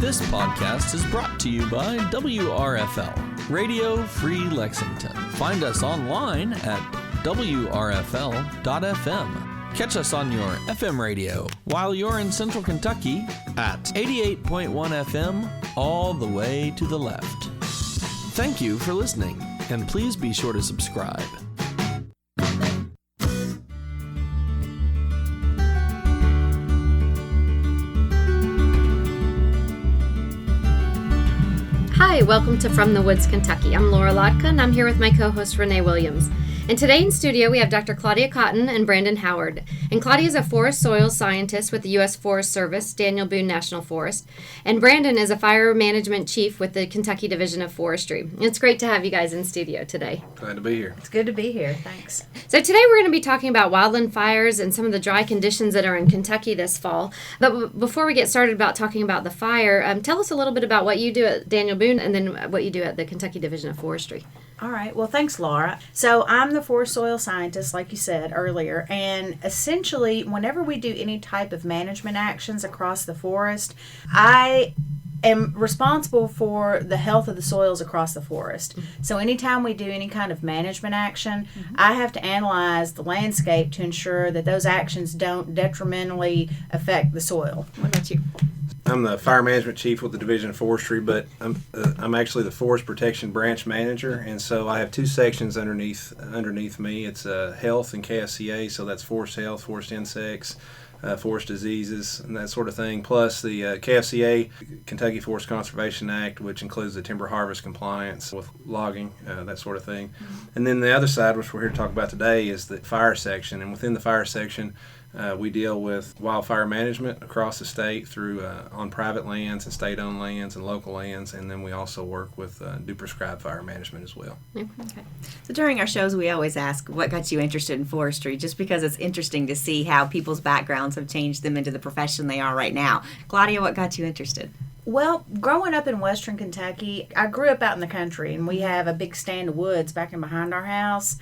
This podcast is brought to you by WRFL, Radio Free Lexington. Find us online at wrfl.fm. Catch us on your FM radio while you're in Central Kentucky at 88.1 FM all the way to the left. Thank you for listening, and please be sure to subscribe. Hi, welcome to From the Woods, Kentucky. I'm Lhotka, and I'm here with my co-host Renee Williams. And today in studio we have Dr. Claudia Cotton and Brandon Howard. And Claudia is a forest soil scientist with the U.S. Forest Service, Daniel Boone National Forest. And Brandon is a fire management chief with the Kentucky Division of Forestry. It's great to have you guys in studio today. Glad to be here. It's good to be here. Thanks. So today we're going to be talking about wildland fires and some of the dry conditions that are in Kentucky this fall. But before we get started about talking about the fire, tell us a little bit about what you do at Daniel Boone and then what you do at the Kentucky Division of Forestry. All right. Well, thanks, Laura. So I'm the forest soil scientist, like you said earlier, and essentially whenever we do any type of management actions across the forest, I am responsible for the health of the soils across the forest. So anytime we do any kind of management action, I have to analyze the landscape to ensure that those actions don't detrimentally affect the soil. What about you? I'm the fire management chief with the Division of Forestry, but I'm actually the forest protection branch manager, and so I have two sections underneath me. It's health and KFCA, so that's forest health, forest insects, forest diseases, and that sort of thing, plus the KFCA, Kentucky Forest Conservation Act, which includes the timber harvest compliance with logging, that sort of thing. And then the other side, which we're here to talk about today, is the fire section, and within the fire section, we deal with wildfire management across the state through on private lands and state-owned lands and local lands, and then we also work with do prescribed fire management as well. Okay. So during our shows, we always ask, what got you interested in forestry? Just because it's interesting to see how people's backgrounds have changed them into the profession they are right now. Claudia, what got you interested? Well, growing up in western Kentucky, I grew up out in the country, and we have a big stand of woods back in behind our house.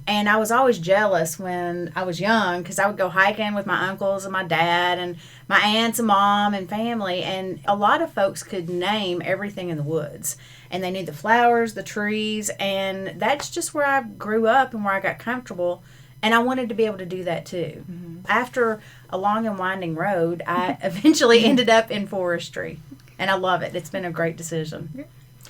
And I was always jealous when I was young because I would go hiking with my uncles and my dad and my aunts and mom and family. And a lot of folks could name everything in the woods. And they knew the flowers, the trees. And that's just where I grew up and where I got comfortable. And I wanted to be able to do that too. After a long and winding road, I eventually ended up in forestry. And I love it. It's been a great decision.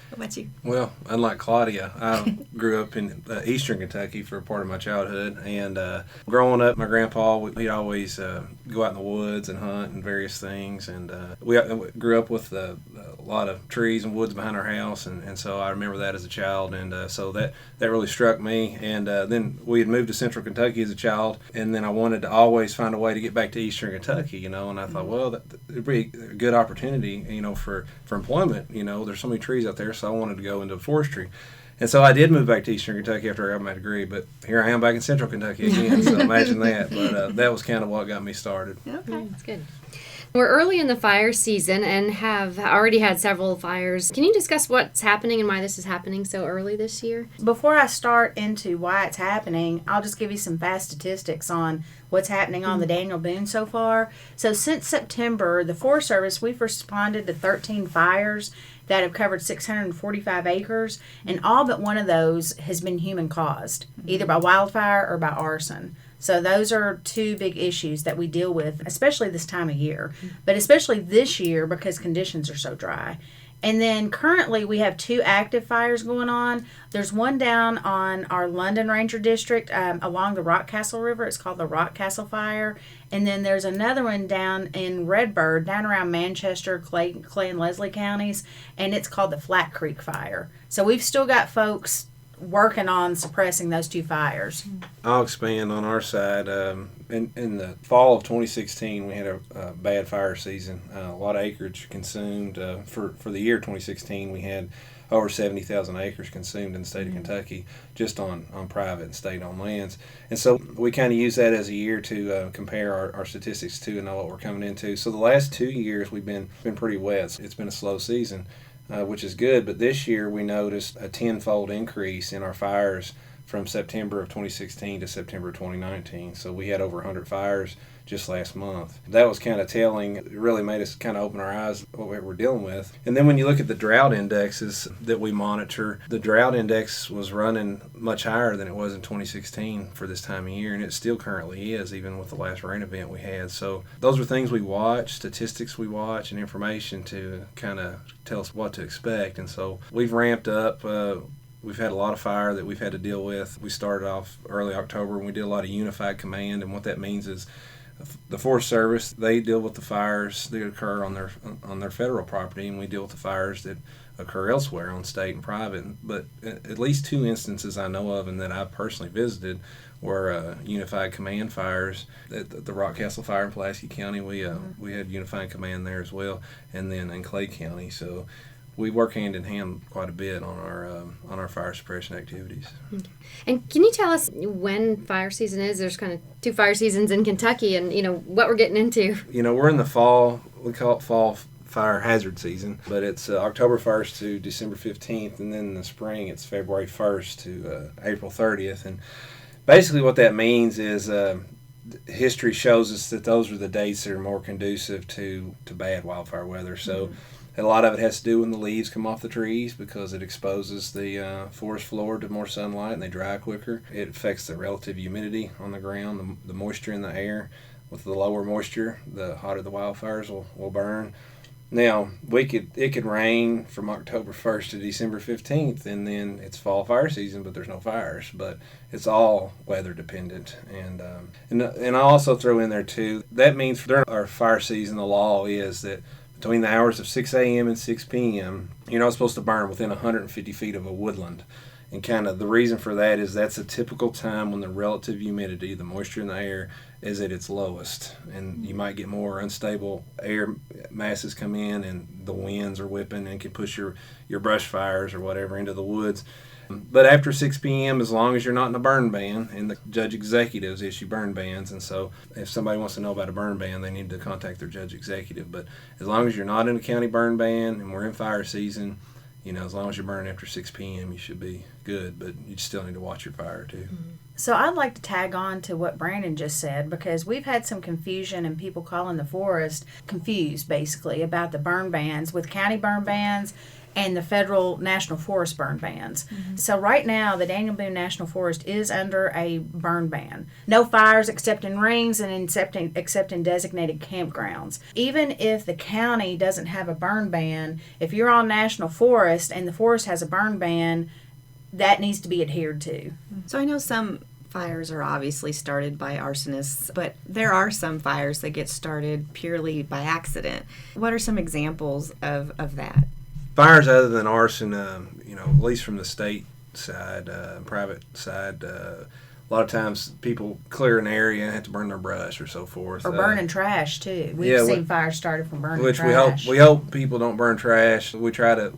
What about you? Well, unlike Claudia, I grew up in eastern Kentucky for a part of my childhood, and growing up, my grandpa, he'd always go out in the woods and hunt and various things, and we grew up with a lot of trees and woods behind our house, and so I remember that as a child, and so that really struck me, and then we had moved to central Kentucky as a child, and then I wanted to always find a way to get back to eastern Kentucky, and I thought, well, it'd be a good opportunity, for employment, there's so many trees out there, so I wanted to go into forestry. And so I did move back to eastern Kentucky after I got my degree, but here I am back in central Kentucky again, so imagine that. But that was kind of what got me started. Okay, that's good. We're early in the fire season and have already had several fires. Can you discuss what's happening and why this is happening so early this year? Before I start into why it's happening, I'll just give you some fast statistics on what's happening on the Daniel Boone so far. So since September, the Forest Service, we've responded to 13 fires that have covered 645 acres, and all but one of those has been human caused, either by wildfire or by arson. So those are two big issues that we deal with, especially this time of year, but especially this year because conditions are so dry. And then currently we have two active fires going on. There's one down on our London Ranger District along the Rockcastle River. It's called the Rockcastle Fire. And then there's another one down in Redbird, down around Manchester, Clay and Leslie counties, and it's called the Flat Creek Fire. So we've still got folks working on suppressing those two fires. I'll expand on our side. In the fall of 2016, we had a bad fire season. A lot of acreage consumed. For the year 2016, we had over 70,000 acres consumed in the state of Kentucky just on private and state-owned lands. And so we kind of use that as a year to compare our statistics to and know what we're coming into. So the last 2 years we've been pretty wet. It's been a slow season, which is good. But this year we noticed a tenfold increase in our fires from September of 2016 to September of 2019. So we had over 100 fires just last month. That was kind of telling. It really made us kind of open our eyes what we were dealing with. And then when you look at the drought indexes that we monitor, the drought index was running much higher than it was in 2016 for this time of year, and it still currently is, even with the last rain event we had. So those are things we watch, statistics we watch, and information to kind of tell us what to expect. And so we've ramped up. We've had a lot of fire that we've had to deal with. We started off early October and we did a lot of unified command, and what that means is the Forest Service, they deal with the fires that occur on their federal property, and we deal with the fires that occur elsewhere on state and private. But at least 2 instances I know of and that I personally visited were unified command fires. At the Rockcastle Fire in Pulaski County, we had unified command there as well, and then in Clay County. So we work hand in hand quite a bit on our fire suppression activities. Okay. And can you tell us when fire season is? There's kind of 2 fire seasons in Kentucky, and what we're getting into. We're in the fall. We call it fall fire hazard season, but it's October 1st to December 15th, and then in the spring it's February 1st to April 30th. And basically what that means is history shows us that those are the dates that are more conducive to bad wildfire weather. So a lot of it has to do when the leaves come off the trees, because it exposes the forest floor to more sunlight and they dry quicker. It affects the relative humidity on the ground, the moisture in the air. With the lower moisture, the hotter the wildfires will burn. Now, it could rain from October 1st to December 15th, and then it's fall fire season, but there's no fires. But it's all weather dependent. And I'll also throw in there, too, that means during our fire season, the law is that between the hours of 6 a.m. and 6 p.m., you're not supposed to burn within 150 feet of a woodland. And kind of the reason for that is that's a typical time when the relative humidity, the moisture in the air, is at its lowest. And you might get more unstable air masses come in, and the winds are whipping and can push your brush fires or whatever into the woods. But after 6 p.m., as long as you're not in a burn ban, and the judge executives issue burn bans, and so if somebody wants to know about a burn ban, they need to contact their judge executive. But as long as you're not in a county burn ban and we're in fire season, as long as you're burning after 6 p.m., you should be good, but you still need to watch your fire, too. So I'd like to tag on to what Brandon just said, because we've had some confusion and people calling the forest confused, basically, about the burn bans with county burn bans and the federal national forest burn bans. So right now, the Daniel Boone National Forest is under a burn ban. No fires except in rings and except in designated campgrounds. Even if the county doesn't have a burn ban, if you're on national forest and the forest has a burn ban, that needs to be adhered to. So I know some fires are obviously started by arsonists, but there are some fires that get started purely by accident. What are some examples of that? Fires other than arson, at least from the state side, private side, a lot of times people clear an area and have to burn their brush or so forth. Or burning trash, too. We've seen fires started from burning trash. We hope people don't burn trash. We try to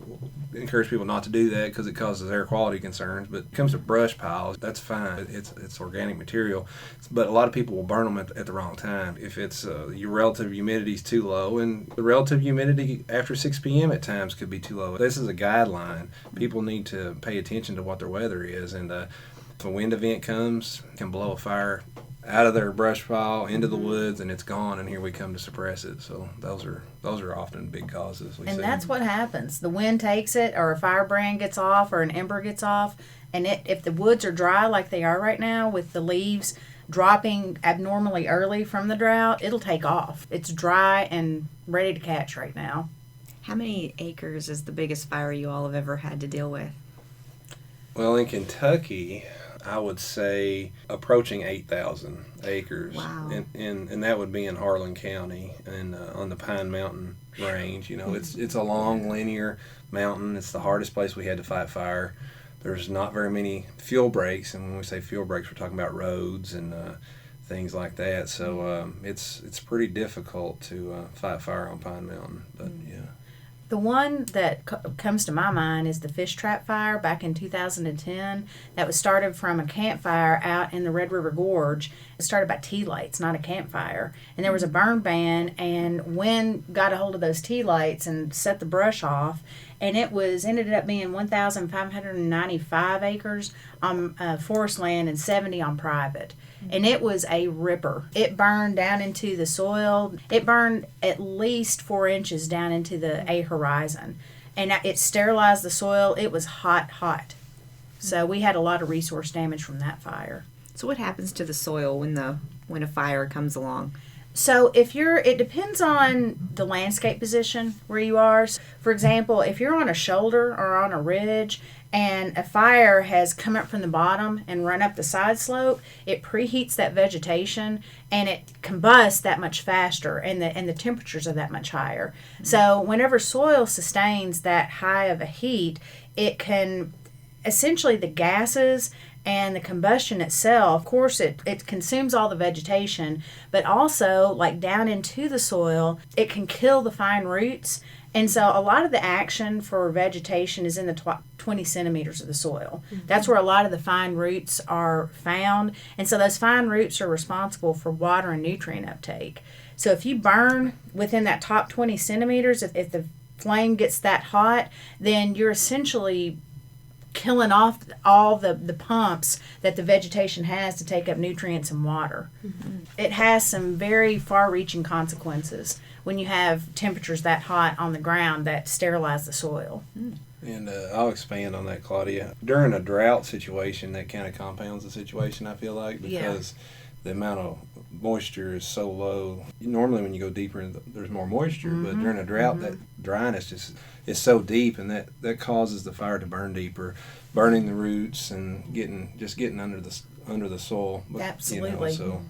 encourage people not to do that because it causes air quality concerns. But when it comes to brush piles, that's fine. It's organic material. But a lot of people will burn them at the wrong time. If it's your relative humidity is too low, and the relative humidity after 6 p.m. at times could be too low. This is a guideline. People need to pay attention to what their weather is. And if a wind event comes, it can blow a fire out of their brush pile into the woods, and it's gone, and here we come to suppress it. So those are often big causes. And that's what happens. The wind takes it, or a firebrand gets off, or an ember gets off, and if the woods are dry like they are right now, with the leaves dropping abnormally early from the drought, it'll take off. It's dry and ready to catch right now. How many acres is the biggest fire you all have ever had to deal with? Well, in Kentucky, I would say approaching 8,000 acres. Wow. And that would be in Harlan County and on the Pine Mountain range. It's a long linear mountain. It's the hardest place we had to fight fire. There's not very many fuel breaks, and when we say fuel breaks, we're talking about roads and things like that. So it's pretty difficult to fight fire on Pine Mountain. But yeah. The one that comes to my mind is the fish trap fire back in 2010 that was started from a campfire out in the Red River Gorge. It started by tea lights, not a campfire. And there was a burn ban, and wind got a hold of those tea lights and set the brush off. and it ended up being 1,595 acres on forest land and 70 on private. And it was a ripper. It burned down into the soil. It burned at least 4 inches down into the A horizon. And it sterilized the soil. It was hot. So we had a lot of resource damage from that fire. So what happens to the soil when a fire comes along? So it depends on the landscape position where you are. For example, if you're on a shoulder or on a ridge and a fire has come up from the bottom and run up the side slope, it preheats that vegetation and it combusts that much faster, and the temperatures are that much higher. So whenever soil sustains that high of a heat, it can essentially, the gases and the combustion itself, of course, it consumes all the vegetation, but also, like down into the soil, it can kill the fine roots. And so a lot of the action for vegetation is in the 20 centimeters of the soil. Mm-hmm. That's where a lot of the fine roots are found. And so those fine roots are responsible for water and nutrient uptake. So if you burn within that top 20 centimeters, if the flame gets that hot, then you're essentially killing off all the pumps that the vegetation has to take up nutrients and water. Mm-hmm. It has some very far-reaching consequences when you have temperatures that hot on the ground that sterilize the soil. And I'll expand on that, Claudia. During a drought situation, that kind of compounds the situation, I feel like, because the amount of moisture is so low. Normally when you go deeper, there's more moisture, but during a drought, that dryness just is so deep, and that causes the fire to burn deeper, burning the roots and getting under the soil. Absolutely. So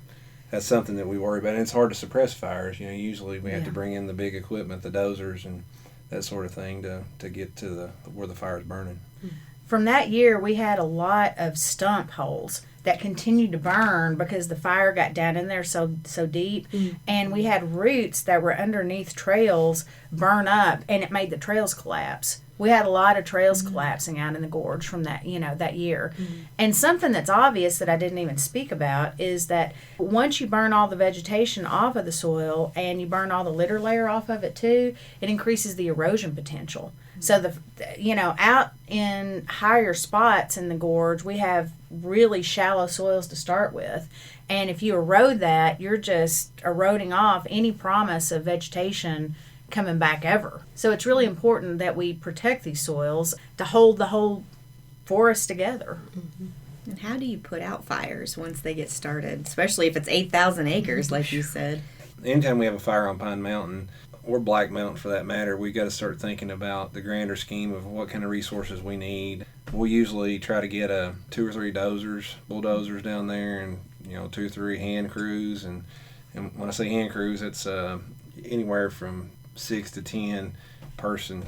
that's something that we worry about, and it's hard to suppress fires. Usually we have to bring in the big equipment, the dozers and that sort of thing to get to where the fire is burning. From that year, we had a lot of stump holes that continued to burn because the fire got down in there so deep, and we had roots that were underneath trails burn up, and it made the trails collapse. We had a lot of trails collapsing out in the gorge from that year. And something that's obvious that I didn't even speak about is that once you burn all the vegetation off of the soil and you burn all the litter layer off of it too, it increases the erosion potential. So out in higher spots in the gorge, we have really shallow soils to start with. And if you erode that, you're just eroding off any promise of vegetation coming back ever. So it's really important that we protect these soils to hold the whole forest together. And how do you put out fires once they get started, especially if it's 8,000 acres, like you said? Anytime we have a fire on Pine Mountain, or Black Mountain for that matter, we got to start thinking about the grander scheme of what kind of resources we need. We usually try to get 2 or 3 bulldozers down there, and 2 or 3 hand crews. And when I say hand crews, it's anywhere from 6 to 10 person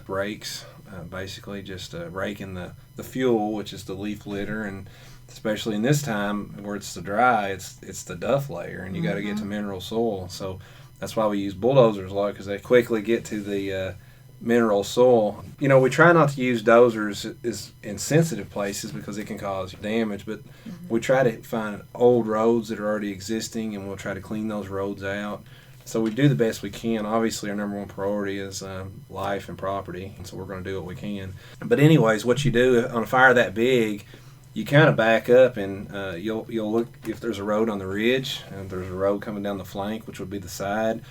rakes, basically just raking the fuel, which is the leaf litter, and especially in this time where it's the dry, it's the duff layer, and you got to get to mineral soil. So that's why we use bulldozers a lot, because they quickly get to the mineral soil. We try not to use dozers in sensitive places because it can cause damage, but we try to find old roads that are already existing, and we'll try to clean those roads out. So we do the best we can. Obviously, our number one priority is life and property, and so we're going to do what we can. But anyways, what you do on a fire that big, you kind of back up, and you'll look if there's a road on the ridge, and there's a road coming down the flank, which would be the side.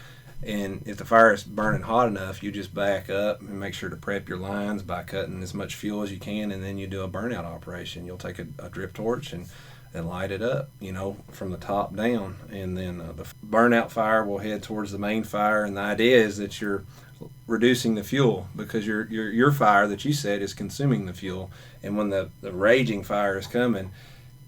And if the fire is burning hot enough, you just back up and make sure to prep your lines by cutting as much fuel as you can, and then you do a burnout operation. You'll take a drip torch and light it up, from the top down. And then the burnout fire will head towards the main fire, and the idea is that you're reducing the fuel, because your fire that you said is consuming the fuel, and when the raging fire is coming,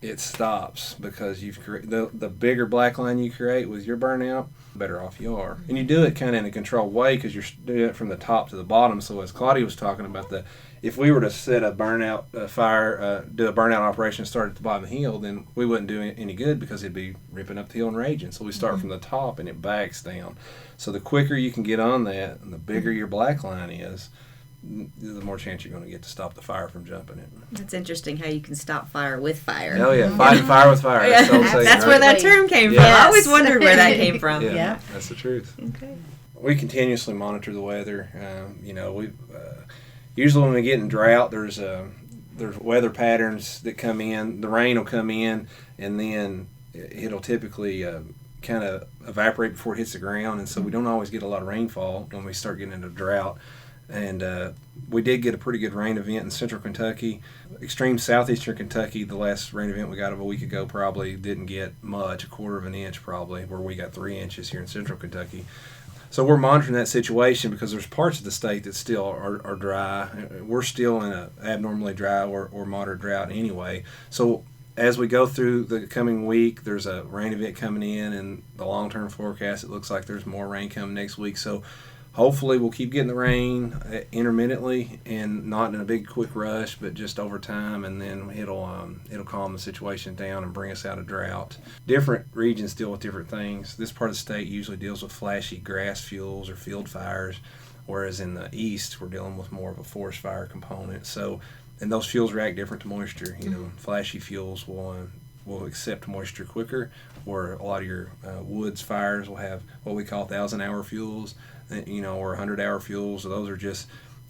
it stops, because the bigger black line you create with your burnout, better off you are. And you do it kind of in a controlled way, because you're doing it from the top to the bottom. So as Claudia was talking about, if we were to set a burnout fire, do a burnout operation, start at the bottom of the hill, then we wouldn't do any good, because it'd be ripping up the hill and raging. So we start from the top, and it backs down. So the quicker you can get on that, and the bigger your black line is, the more chance you're going to get to stop the fire from jumping it. That's interesting how you can stop fire with fire. Oh yeah, fighting fire with fire. That's, that's where that term came from. I always wondered where that came from. Yeah, that's the truth. Okay. we continuously monitor the weather. We usually when we get in drought, there's weather patterns that come in. The rain will come in, and then it'll typically kind of evaporate before it hits the ground, and so we don't always get a lot of rainfall when we start getting into drought. And we did get a pretty good rain event in central Kentucky. Extreme southeastern Kentucky, the last rain event we got of a week ago probably didn't get much, a quarter of an inch probably, where we got 3 inches here in central Kentucky. So we're monitoring that situation because there's parts of the state that still are dry. We're still in an abnormally dry or moderate drought anyway. So as we go through the coming week, there's a rain event coming in, and the long-term forecast, it looks like there's more rain coming next week. So hopefully we'll keep getting the rain intermittently and not in a big quick rush, but just over time, and then it'll calm the situation down and bring us out of drought. Different regions deal with different things. This part of the state usually deals with flashy grass fuels or field fires, whereas in the east we're dealing with more of a forest fire component. So, and those fuels react different to moisture. Flashy fuels will accept moisture quicker, where a lot of your woods fires will have what we call 1,000-hour fuels, or 100-hour fuels. So those are just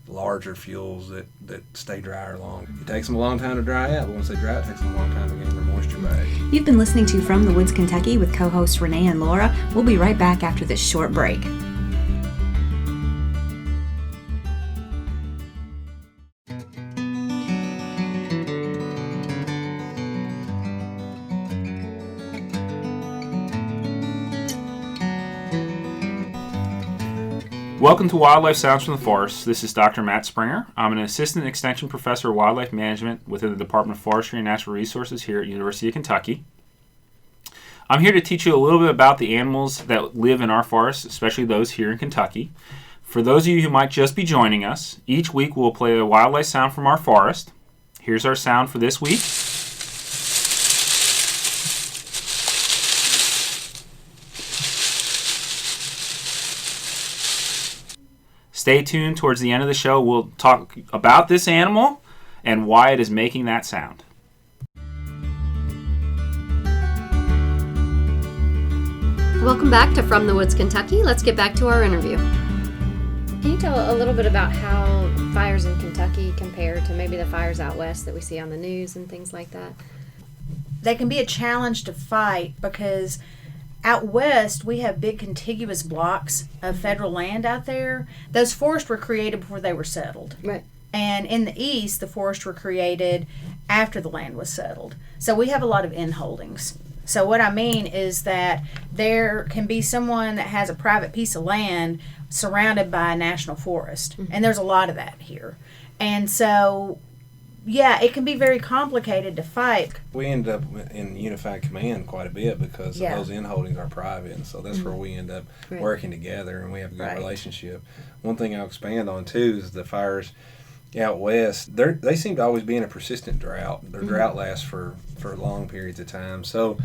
larger fuels that stay drier long. It takes them a long time to dry out, but once they dry out, it takes them a long time to gain their moisture back. You've been listening to From the Woods, Kentucky with co-hosts Renee and Laura. We'll be right back after this short break. Welcome to Wildlife Sounds from the Forest. This is Dr. Matt Springer. I'm an Assistant Extension Professor of Wildlife Management within the Department of Forestry and Natural Resources here at University of Kentucky. I'm here to teach you a little bit about the animals that live in our forests, especially those here in Kentucky. For those of you who might just be joining us, each week we'll play a wildlife sound from our forest. Here's our sound for this week. Stay tuned. Towards the end of the show, we'll talk about this animal and why it is making that sound. Welcome back to From the Woods, Kentucky. Let's get back to our interview. Can you tell a little bit about how fires in Kentucky compare to maybe the fires out west that we see on the news and things like that? They can be a challenge to fight because out west, we have big contiguous blocks of federal land out there. Those forests were created before they were settled. Right. And in the east, the forests were created after the land was settled. So we have a lot of inholdings. So what I mean is that there can be someone that has a private piece of land surrounded by a national forest. Mm-hmm. And there's a lot of that here. And so, yeah, it can be very complicated to fight. We end up in unified command quite a bit because those inholdings are private, and so that's where we end up working together, and we have a good relationship. One thing I'll expand on too is the fires out west. They seem to always be in a persistent drought. Their drought lasts for long periods of time. So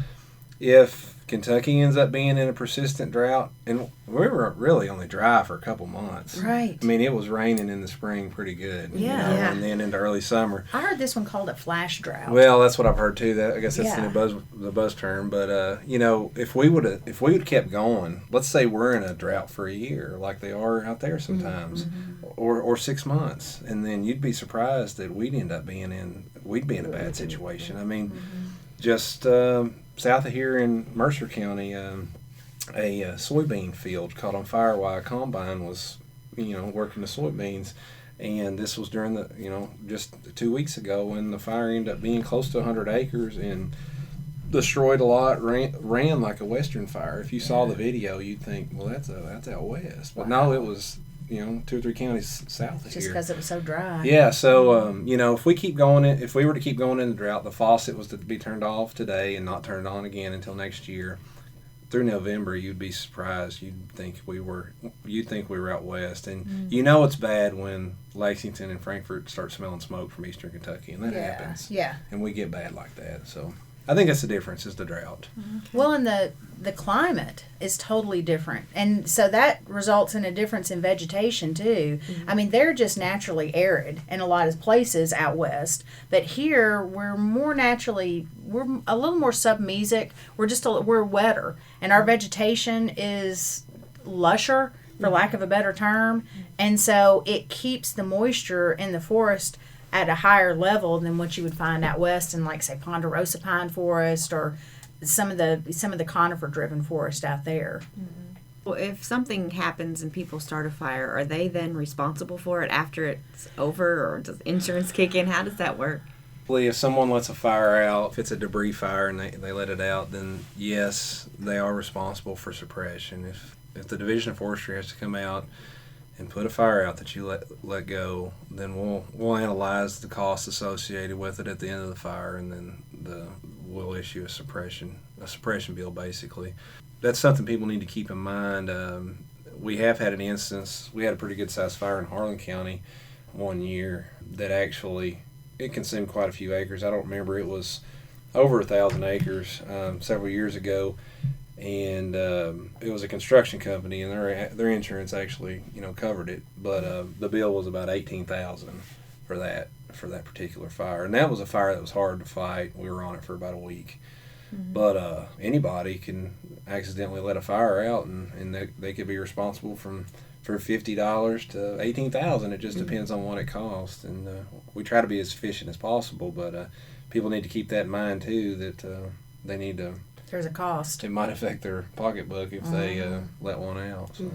if Kentucky ends up being in a persistent drought, and we were really only dry for a couple months. Right. I mean, it was raining in the spring pretty good. And then into early summer. I heard this one called a flash drought. Well, that's what I've heard too. I guess that's the buzz term. But if we would kept going, let's say we're in a drought for a year, like they are out there sometimes, or 6 months, and then you'd be surprised that we'd be in a bad situation. I mean, just south of here in Mercer County, a soybean field caught on fire while a combine was, working the soybeans. And this was during just 2 weeks ago when the fire ended up being close to 100 acres and destroyed a lot, ran like a western fire. If you saw the video, you'd think, well, that's out west. But no, it was, 2 or 3 counties south of here. Just because it was so dry. Yeah, so, if we were to keep going in the drought, the faucet was to be turned off today and not turned on again until next year. Through November, you'd be surprised. You'd think we were out west, and it's bad when Lexington and Frankfort start smelling smoke from eastern Kentucky, and that happens. Yeah, and we get bad like that. So I think that's the difference is the drought. Well, and the climate is totally different, and so that results in a difference in vegetation too. I mean, they're just naturally arid in a lot of places out west, but here we're a little more submesic. We're wetter, and our vegetation is lusher for lack of a better term. And so it keeps the moisture in the forest at a higher level than what you would find out west in, like, say, ponderosa pine forest or some of the conifer driven forest out there. Well, if something happens and people start a fire, are they then responsible for it after it's over, or does insurance kick in? How does that work? If someone lets a fire out, if it's a debris fire and they let it out, then yes, they are responsible for suppression. If the Division of Forestry has to come out and put a fire out that you let go, then we'll analyze the costs associated with it at the end of the fire, and then we'll issue a suppression bill, basically. That's something people need to keep in mind. We have had an instance. We had a pretty good sized fire in Harlan County one year that actually it consumed quite a few acres. I don't remember, it was over 1,000 acres several years ago, and it was a construction company, and their insurance actually covered it, but the bill was about $18,000 for that particular fire, and that was a fire that was hard to fight. We were on it for about a week. But anybody can accidentally let a fire out, and they could be responsible for $50 to $18,000. It just depends on what it costs, and we try to be as efficient as possible. But people need to keep that in mind too, that they need to. There's a cost. It might affect their pocketbook if they let one out. So.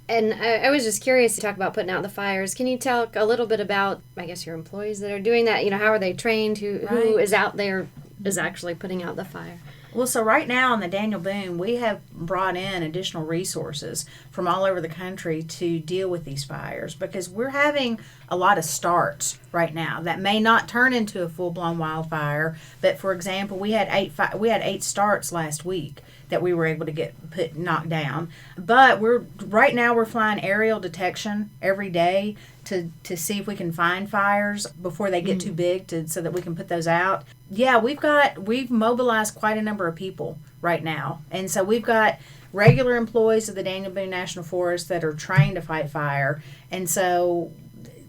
And I was just curious to talk about putting out the fires. Can you talk a little bit about, I guess, your employees that are doing that? How are they trained? Who is out there is actually putting out the fire? Well, so right now on the Daniel Boone, we have brought in additional resources from all over the country to deal with these fires, because we're having a lot of starts right now that may not turn into a full-blown wildfire. But for example, we had 8 starts last week that we were able to get knocked down. But right now we're flying aerial detection every day to see if we can find fires before they get too big so that we can put those out. Yeah, we've mobilized quite a number of people right now. And so we've got regular employees of the Daniel Boone National Forest that are trained to fight fire. And so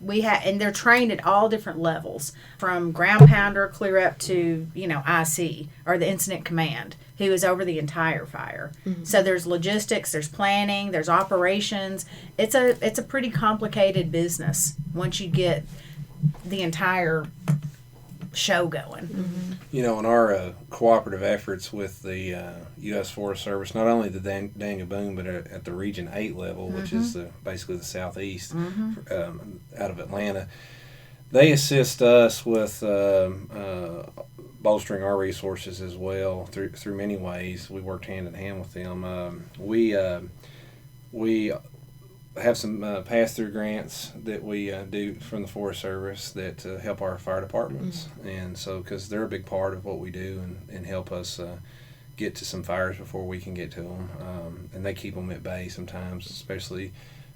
and they're trained at all different levels, from ground pounder clear up to, IC, or the incident command, who is over the entire fire. So there's logistics, there's planning, there's operations. It's a pretty complicated business once you get the entire show going. In our cooperative efforts with the U.S. Forest Service, not only the Daniel Boone, but at the Region 8 level, which is basically the southeast out of Atlanta, they assist us with bolstering our resources as well through many ways. We worked hand in hand with them. We have some pass-through grants that we do from the Forest Service that help our fire departments, and so because they're a big part of what we do and help us get to some fires before we can get to them, and they keep them at bay sometimes, especially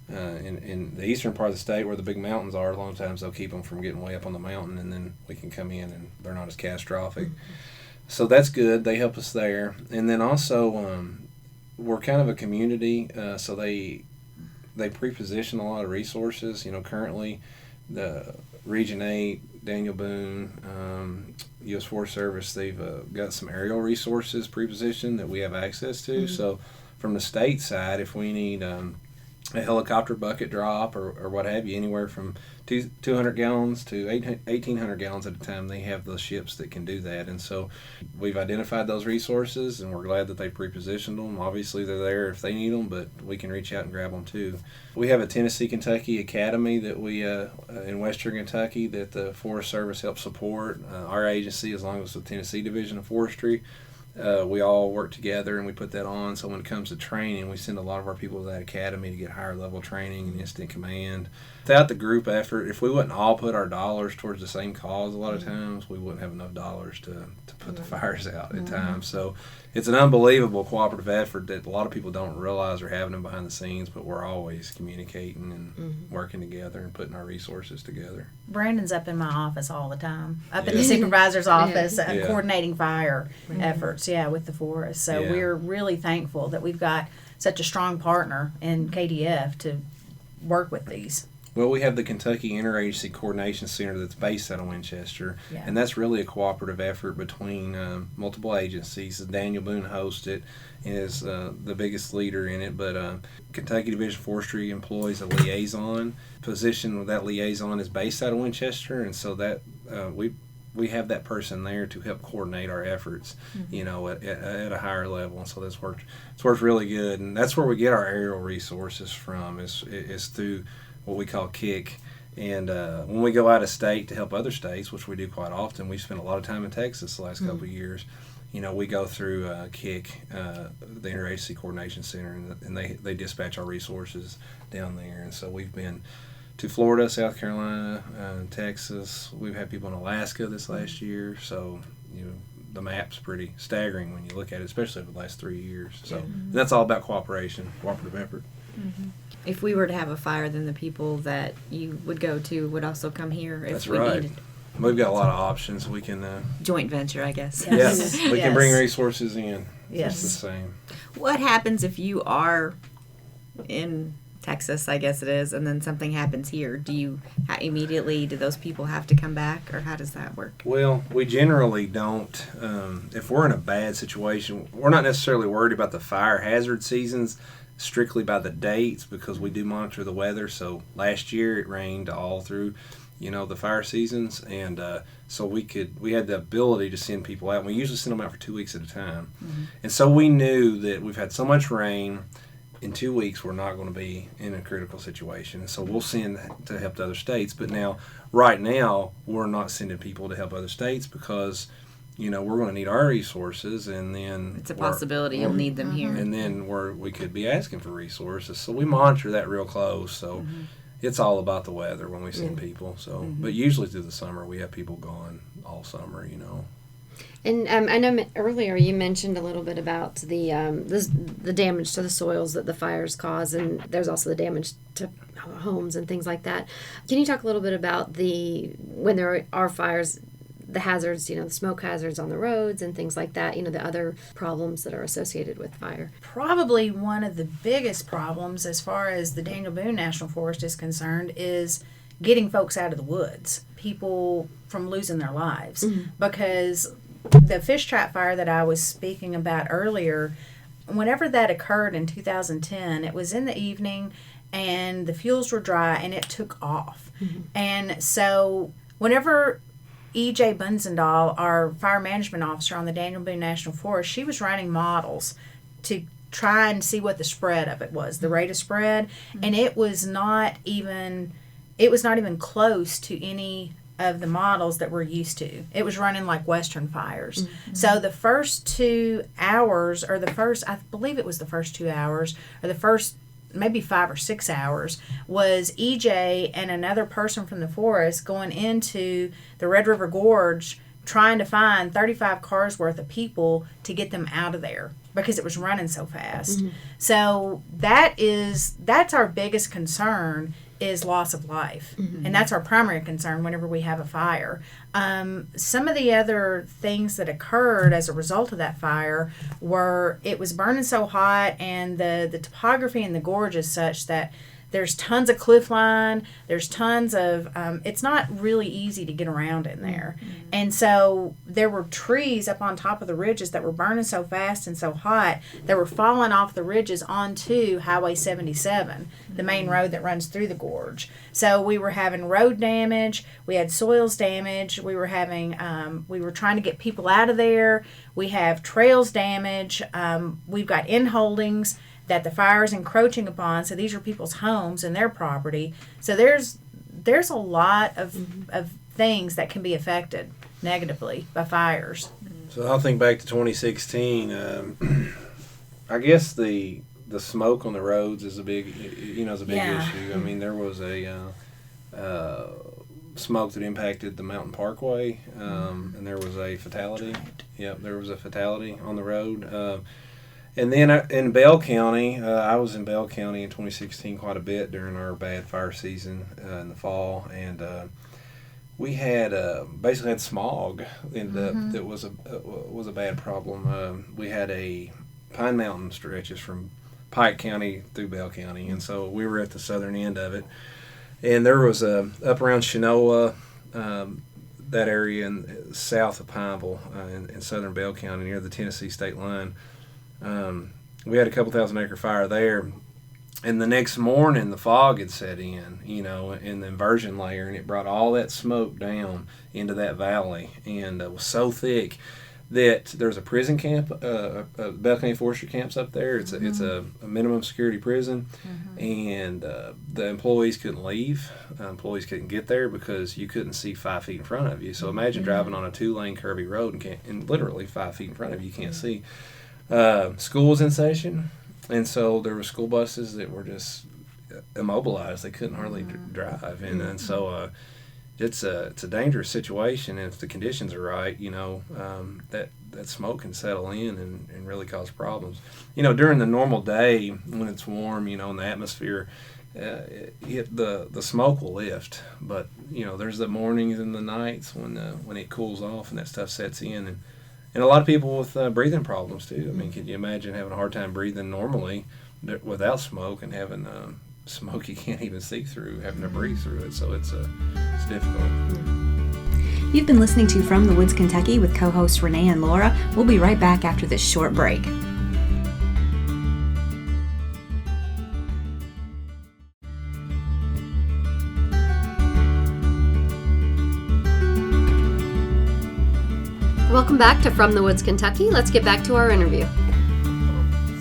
in the eastern part of the state where the big mountains are. A lot of times they'll keep them from getting way up on the mountain, and then we can come in and they're not as catastrophic. So that's good. They help us there, and then also we're kind of a community, so they pre-position a lot of resources. Currently the Region 8, Daniel Boone, U.S. Forest Service, they've got some aerial resources pre-positioned that we have access to. So from the state side, if we need a helicopter bucket drop or what have you, anywhere from 200 gallons to 1,800 gallons at a time, they have those ships that can do that. And so we've identified those resources, and we're glad that they pre-positioned them. Obviously, they're there if they need them, but we can reach out and grab them too. We have a Tennessee-Kentucky Academy that we in Western Kentucky that the Forest Service helps support. Our agency, as long as the Tennessee Division of Forestry, we all work together and we put that on. So when it comes to training, we send a lot of our people to that academy to get higher level training and incident command. Without the group effort, if we wouldn't all put our dollars towards the same cause, a lot of times we wouldn't have enough dollars to put the fires out at times. So it's an unbelievable cooperative effort that a lot of people don't realize are happening behind the scenes, but we're always communicating and working together and putting our resources together. Brandon's up in my office all the time, up in the supervisor's office, coordinating fire efforts, with the forest. So we're really thankful that we've got such a strong partner in KDF to work with these. Well, we have the Kentucky Interagency Coordination Center that's based out of Winchester, Yeah. and that's really a cooperative effort between multiple agencies. Daniel Boone hosts it and is the biggest leader in it, but Kentucky Division of Forestry employs a liaison position. That liaison is based out of Winchester, and so that we have that person there to help coordinate our efforts, at a higher level. And so it's worked really good, and that's where we get our aerial resources from is through what we call KIC. And when we go out of state to help other states, which we do quite often, we've spent a lot of time in Texas the last couple of years. We go through KIC, the Interagency Coordination Center, and they dispatch our resources down there. And so we've been to Florida, South Carolina, Texas. We've had people in Alaska this last year. So, the map's pretty staggering when you look at it, especially over the last 3 years. So that's all about cooperation, cooperative effort. If we were to have a fire, then the people that you would go to would also come here if That's we right. needed. We've got a lot of options. We can, Joint venture, I guess. yes, we Yes. can bring resources in. Yes. It's the same. What happens if you are in Texas, I guess it is, and then something happens here? Do you immediately, do those people have to come back, or how does that work? Well, we generally don't. If we're in a bad situation, we're not necessarily worried about the fire hazard seasons strictly by the dates because we do monitor the weather. So last year it rained all through, the fire seasons, and so we had the ability to send people out. We usually send them out for 2 weeks at a time, and so we knew that we've had so much rain. In 2 weeks, we're not going to be in a critical situation. So we'll send to help the other states. But right now, we're not sending people to help other states because, we're going to need our resources. And then It's a possibility you'll need them here. And then we could be asking for resources. So we monitor that real close. So it's all about the weather when we send people. So, but usually through the summer, we have people gone all summer, And I know earlier you mentioned a little bit about the damage to the soils that the fires cause, and there's also the damage to homes and things like that. Can you talk a little bit about when there are fires, the hazards, the smoke hazards on the roads and things like that, the other problems that are associated with fire? Probably one of the biggest problems as far as the Daniel Boone National Forest is concerned is getting folks out of the woods, people from losing their lives. Because the fish trap fire that I was speaking about earlier, whenever that occurred in 2010, it was in the evening and the fuels were dry and it took off. And so whenever E.J. Bunzendahl, our fire management officer on the Daniel Boone National Forest, she was running models to try and see what the spread of it was, the rate of spread, and it was not even close to any of the models that we're used to. It was running like Western fires. So the first 2 hours, or I believe it was the first 2 hours, or the first maybe 5 or 6 hours, was EJ and another person from the forest going into the Red River Gorge trying to find 35 cars worth of people to get them out of there because it was running so fast. So that's our biggest concern, is loss of life. And that's our primary concern whenever we have a fire. Some of the other things that occurred as a result of that fire were it was burning so hot, and the topography in the gorge is such that there's tons of cliff line, there's tons of, it's not really easy to get around in there. And so there were trees up on top of the ridges that were burning so fast and so hot that were falling off the ridges onto Highway 77, the main road that runs through the gorge. So we were having road damage, we had soils damage, we were trying to get people out of there, we have trails damage, we've got inholdings that the fire is encroaching upon. So these are people's homes and their property. So there's a lot of things that can be affected negatively by fires. So I'll think back to 2016. I guess the smoke on the roads is a big issue. I mean, there was a smoke that impacted the Mountain Parkway, and there was a fatality. Yep, there was a fatality on the road. And then in Bell County, I was in Bell County in 2016 quite a bit during our bad fire season in the fall, and we had basically had smog, and that was a bad problem. We had a Pine Mountain stretches from Pike County through Bell County, and so we were at the southern end of it. And there was up around Chenoa, that area in south of Pineville, in southern Bell County near the Tennessee state line. We had a couple 1,000-acre fire there. And the next morning, the fog had set in, in the inversion layer, and it brought all that smoke down into that valley. And it was so thick that there's a prison camp, Bell County Forestry camps up there. It's a minimum security prison, and the employees couldn't leave. Employees couldn't get there because you couldn't see 5 feet in front of you. So imagine driving on a 2-lane curvy road and literally 5 feet in front of you can't see. School was in session, and so there were school buses that were just immobilized. They couldn't hardly drive, and so it's a dangerous situation. And if the conditions are right, that smoke can settle in and really cause problems. During the normal day when it's warm, in the atmosphere, the smoke will lift. But there's the mornings and the nights when it cools off and that stuff sets in. And a lot of people with breathing problems, too. I mean, can you imagine having a hard time breathing normally without smoke and having smoke you can't even see through, having to breathe through it? So it's difficult. You've been listening to From the Woods, Kentucky with co-hosts Renee and Laura. We'll be right back after this short break. Welcome back to From the Woods, Kentucky. Let's get back to our interview.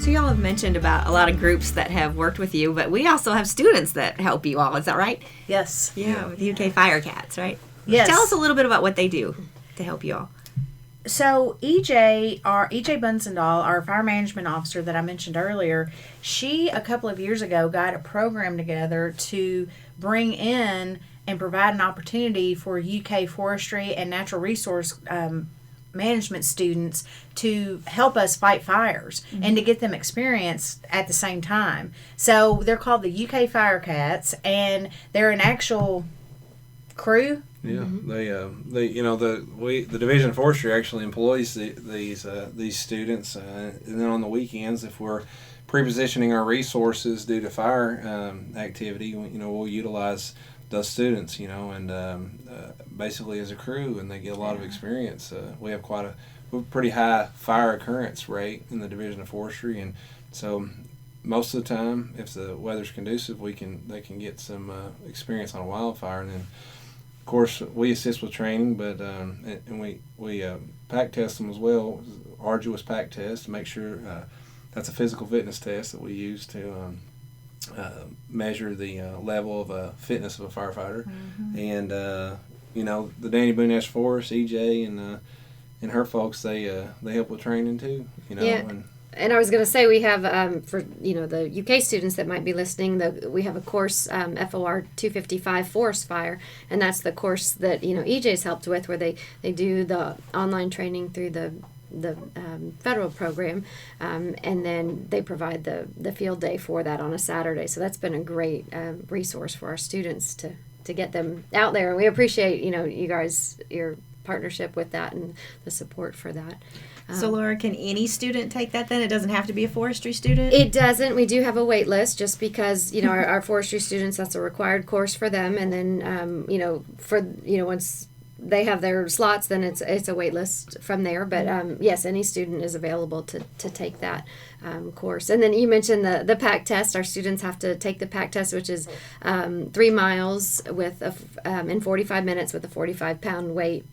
So y'all have mentioned about a lot of groups that have worked with you, but we also have students that help you all. Is that right? Yes. Yeah, with UK Fire Cats, right? Yes. Tell us a little bit about what they do to help you all. So EJ Bunsendahl, our fire management officer that I mentioned earlier, she a couple of years ago got a program together to bring in and provide an opportunity for UK forestry and natural resource management students to help us fight fires and to get them experience at the same time. So they're called the UK Fire Cats, and they're an actual crew. Yeah, the Division of Forestry actually employs these students, and then on the weekends, if we're pre-positioning our resources due to fire activity, we'll utilize those students, and basically as a crew, and they get a lot of experience. We have quite a pretty high fire occurrence rate in the Division of Forestry, and so most of the time, if the weather's conducive, they can get some experience on a wildfire. And then, of course, we assist with training, but and we pack test them as well. Arduous pack test to make sure that's a physical fitness test that we use to measure the level of fitness of a firefighter. And the Danny Boone National Forest, EJ and her folks, they help with training too. And I was going to say, we have for the UK students that might be listening, we have a course, FOR 255 Forest Fire, and that's the course that EJ's helped with, where they do the online training through the federal program, and then they provide the field day for that on a Saturday. So that's been a great resource for our students to get them out there. And we appreciate you guys, your partnership with that and the support for that. So Laura, can any student take that then? It doesn't have to be a forestry student? It doesn't. We do have a wait list just because, our forestry students, that's a required course for them. And then, once they have their slots, then it's a wait list from there. But yes, any student is available to take that course. And then you mentioned the pack test. Our students have to take the pack test, which is 3 miles in 45 minutes with a 45-pound weight.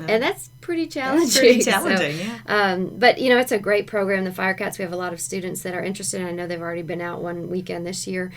And that's pretty challenging. Yeah. But, it's a great program, the Fire Cats. We have a lot of students that are interested. I know they've already been out one weekend this year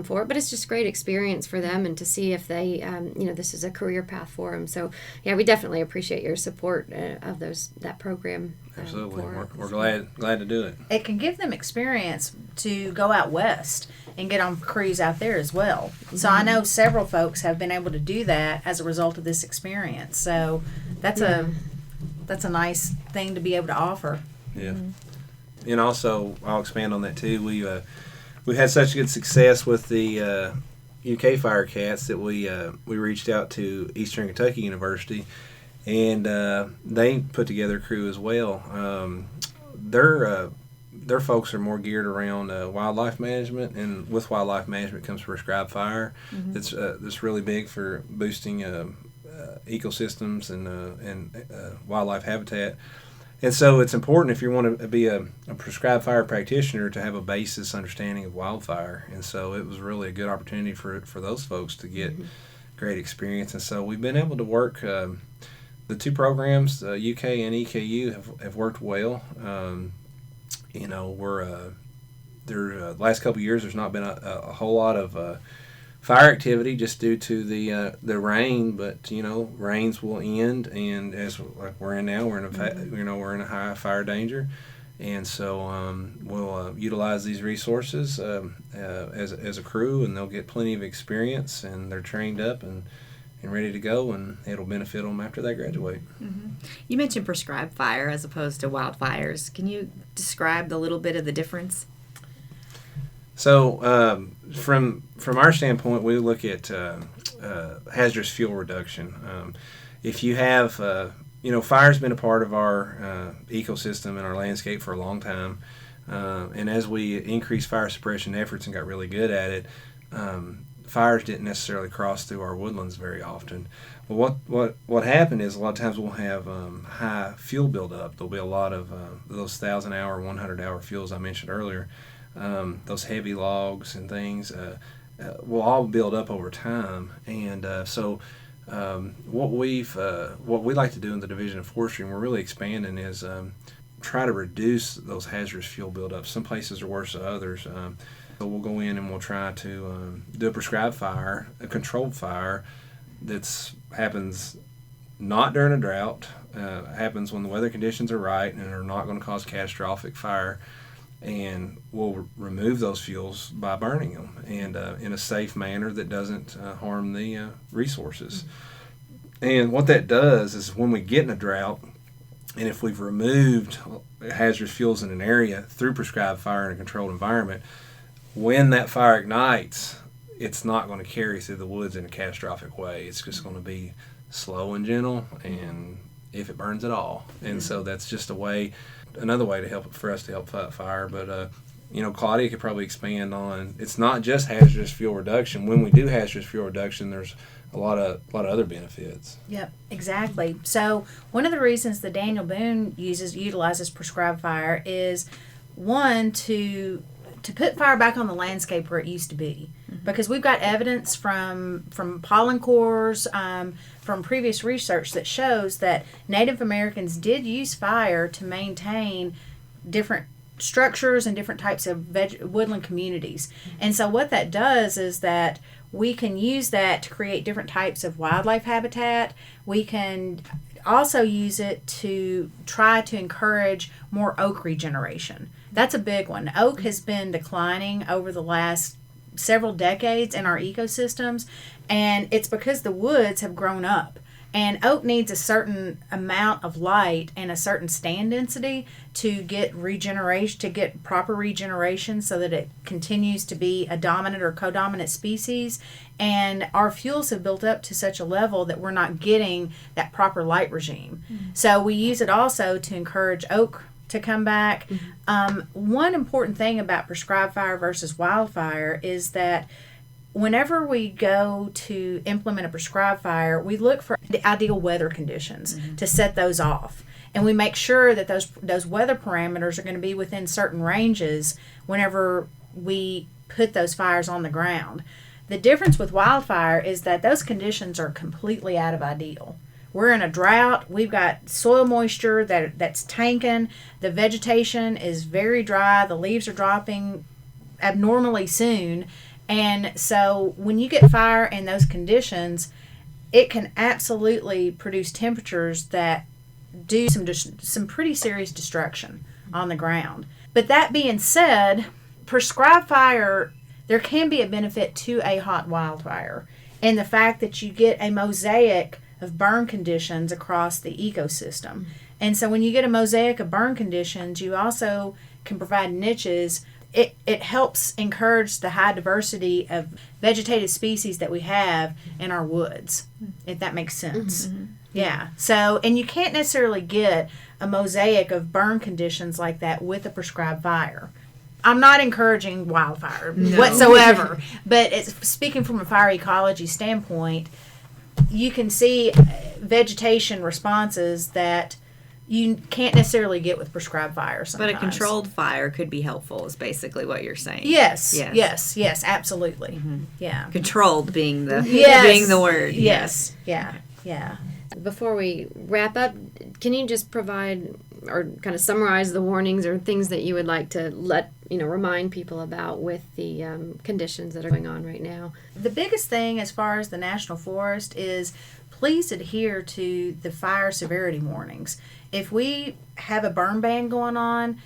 for it. But it's just great experience for them, and to see if they, this is a career path for them. So, yeah, we definitely appreciate your support of that program. Absolutely. We're glad to do it. It can give them experience to go out west and get on crews out there as well. So I know several folks have been able to do that as a result of this experience. So that's a nice thing to be able to offer. Yeah. And also, I'll expand on that too. We had such good success with the UK Fire Cats that we reached out to Eastern Kentucky University, and they put together a crew as well. They're their folks are more geared around wildlife management, and with wildlife management comes prescribed fire. That's really big for boosting ecosystems and wildlife habitat. And so it's important, if you want to be a prescribed fire practitioner, to have a basis understanding of wildfire. And so it was really a good opportunity for those folks to get great experience. And so we've been able to work, the two programs, UK and EKU, have worked well. The last couple of years, there's not been a whole lot of fire activity just due to the rain, but rains will end, and as like we're in now, we're in a high fire danger, and so we'll utilize these resources as a crew, and they'll get plenty of experience, and they're trained up and ready to go, and it'll benefit them after they graduate. You mentioned prescribed fire as opposed to wildfires. Can you describe a little bit of the difference? So from our standpoint, we look at hazardous fuel reduction. If you have, fire's been a part of our ecosystem and our landscape for a long time, and as we increased fire suppression efforts and got really good at it, fires didn't necessarily cross through our woodlands very often. Well, what happened is a lot of times we'll have high fuel buildup. There'll be a lot of those 1,000-hour, 100-hour fuels I mentioned earlier. Those heavy logs and things will all build up over time, and so what we like to do in the Division of Forestry, and we're really expanding, is try to reduce those hazardous fuel buildup. Some places are worse than others. So we'll go in and we'll try to do a prescribed fire, a controlled fire that happens not during a drought, happens when the weather conditions are right and are not going to cause catastrophic fire. And we'll remove those fuels by burning them, and in a safe manner that doesn't harm the resources. And what that does is, when we get in a drought, and if we've removed hazardous fuels in an area through prescribed fire in a controlled environment, when that fire ignites, it's not going to carry through the woods in a catastrophic way. It's just going to be slow and gentle, and if it burns at all. And so that's just another way for us to help fight fire. But Claudia could probably expand on, it's not just hazardous fuel reduction. When we do hazardous fuel reduction, there's a lot of other benefits. Yep, exactly. So one of the reasons the Daniel Boone utilizes prescribed fire is, one, to put fire back on the landscape where it used to be, because we've got evidence from pollen cores, from previous research that shows that Native Americans did use fire to maintain different structures and different types of woodland communities. And so what that does is that we can use that to create different types of wildlife habitat. We can also use it to try to encourage more oak regeneration. That's a big one. Oak has been declining over the last several decades in our ecosystems, and it's because the woods have grown up. And oak needs a certain amount of light and a certain stand density to get regeneration, to get proper regeneration, so that it continues to be a dominant or codominant species. And our fuels have built up to such a level that we're not getting that proper light regime. So we use it also to encourage oak to come back. One important thing about prescribed fire versus wildfire is that whenever we go to implement a prescribed fire, we look for the ideal weather conditions to set those off. And we make sure that those weather parameters are going to be within certain ranges whenever we put those fires on the ground. The difference with wildfire is that those conditions are completely out of ideal. We're in a drought. We've got soil moisture that's tanking. The vegetation is very dry. The leaves are dropping abnormally soon. And so when you get fire in those conditions, it can absolutely produce temperatures that do some pretty serious destruction on the ground. But that being said, prescribed fire, there can be a benefit to a hot wildfire in the fact that you get a mosaic of burn conditions across the ecosystem. And so when you get a mosaic of burn conditions, you also can provide niches. It helps encourage the high diversity of vegetative species that we have in our woods, if that makes sense. Yeah. So, and you can't necessarily get a mosaic of burn conditions like that with a prescribed fire. I'm not encouraging wildfire whatsoever, but speaking from a fire ecology standpoint, you can see vegetation responses that you can't necessarily get with prescribed fire sometimes. But a controlled fire could be helpful, is basically what you're saying. Yes, absolutely. Mm-hmm. Yeah. Controlled being the word. Yes. Yeah. Before we wrap up, can you just provide or kind of summarize the warnings or things that you would like to remind people about with the conditions that are going on right now? The biggest thing as far as the National Forest is please adhere to the fire severity warnings. If we have a burn ban going on,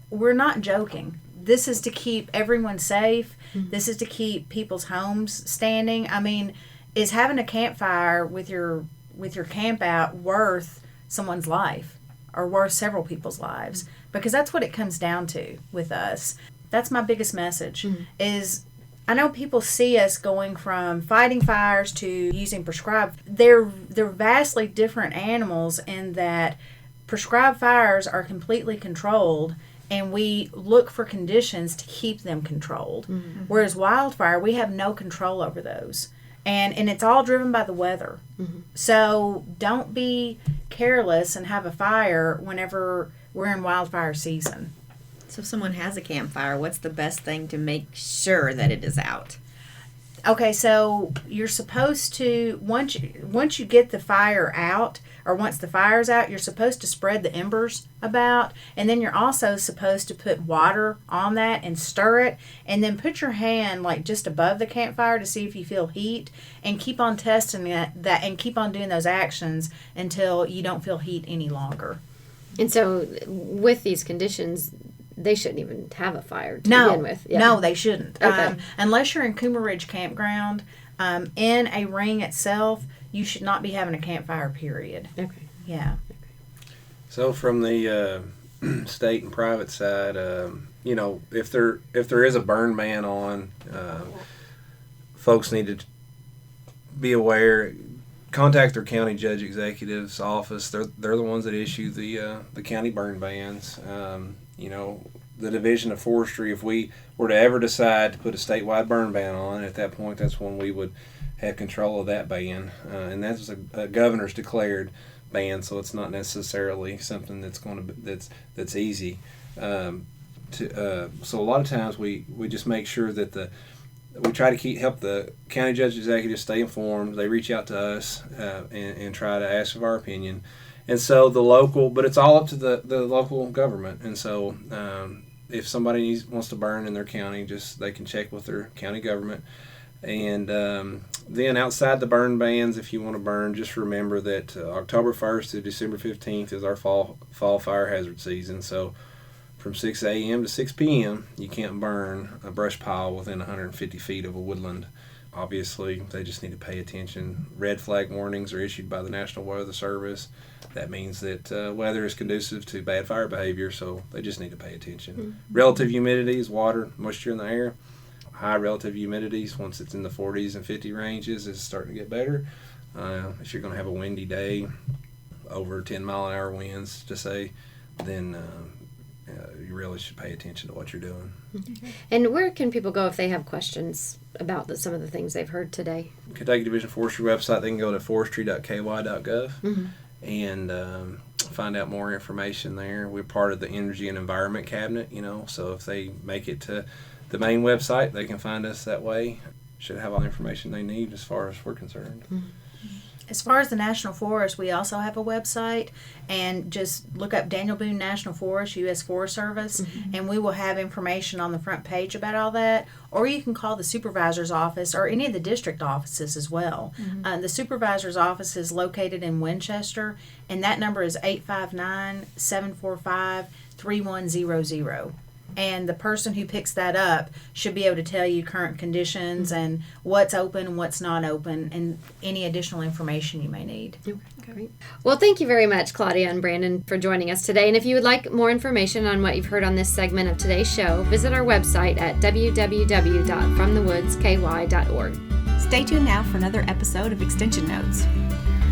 we're not joking. This is to keep everyone safe. Mm-hmm. This is to keep people's homes standing. I mean, is having a campfire with your camp out worth someone's life or worth several people's lives? Because that's what it comes down to with us. That's my biggest message. Mm-hmm. Is I know people see us going from fighting fires to using prescribed. They're vastly different animals in that prescribed fires are completely controlled and we look for conditions to keep them controlled. Mm-hmm. Whereas wildfire, we have no control over those. And it's all driven by the weather. Mm-hmm. So don't be careless and have a fire whenever we're in wildfire season. So if someone has a campfire, what's the best thing to make sure that it is out? Okay, so you're supposed to, once you get the fire out, or once the fire's out, you're supposed to spread the embers about, and then you're also supposed to put water on that and stir it, and then put your hand like just above the campfire to see if you feel heat, and keep on testing that and keep on doing those actions until you don't feel heat any longer. And so with these conditions, they shouldn't even have a fire to begin with. Yeah. No, they shouldn't. Okay. Unless you're in Coomer Ridge Campground, in a ring itself, you should not be having a campfire, period. Okay. Yeah. So from the state and private side, if there is a burn ban on, folks need to be aware. Contact their county judge executive's office. They're the ones that issue the county burn bans. The Division of Forestry, if we were to ever decide to put a statewide burn ban on, at that point, that's when we would have control of that ban. And that's a governor's declared ban, so it's not necessarily something that's going to that's easy. So a lot of times we just make sure that we try to help the county judge executive stay informed. They reach out to us and try to ask of our opinion. And so but it's all up to the local government. And so if somebody wants to burn in their county, they can check with their county government. And then outside the burn bans, if you want to burn, just remember that October 1st to December 15th is our fall fire hazard season. So from 6 a.m. to 6 p.m., you can't burn a brush pile within 150 feet of a woodland. Obviously, they just need to pay attention. Red flag warnings are issued by the National Weather Service. That means that weather is conducive to bad fire behavior, so they just need to pay attention. Mm-hmm. Relative humidity is water, moisture in the air. High relative humidities, once it's in the 40s and 50 ranges, is starting to get better. If you're going to have a windy day, over 10-mile-an-hour winds, to say, then you really should pay attention to what you're doing. Mm-hmm. And where can people go if they have questions about some of the things they've heard today? Kentucky Division of Forestry website, they can go to forestry.ky.gov mm-hmm. and find out more information there. We're part of the Energy and Environment Cabinet, so if they make it to the main website, they can find us that way. Should have all the information they need as far as we're concerned. Mm-hmm. As far as the National Forest, we also have a website, and just look up Daniel Boone National Forest, U.S. Forest Service, mm-hmm. and we will have information on the front page about all that. Or you can call the supervisor's office or any of the district offices as well. Mm-hmm. The supervisor's office is located in Winchester, and that number is 859-745-3100. And the person who picks that up should be able to tell you current conditions mm-hmm. and what's open and what's not open and any additional information you may need. Okay, great. Well, thank you very much, Claudia and Brandon, for joining us today. And if you would like more information on what you've heard on this segment of today's show, visit our website at www.fromthewoodsky.org. Stay tuned now for another episode of Extension Notes.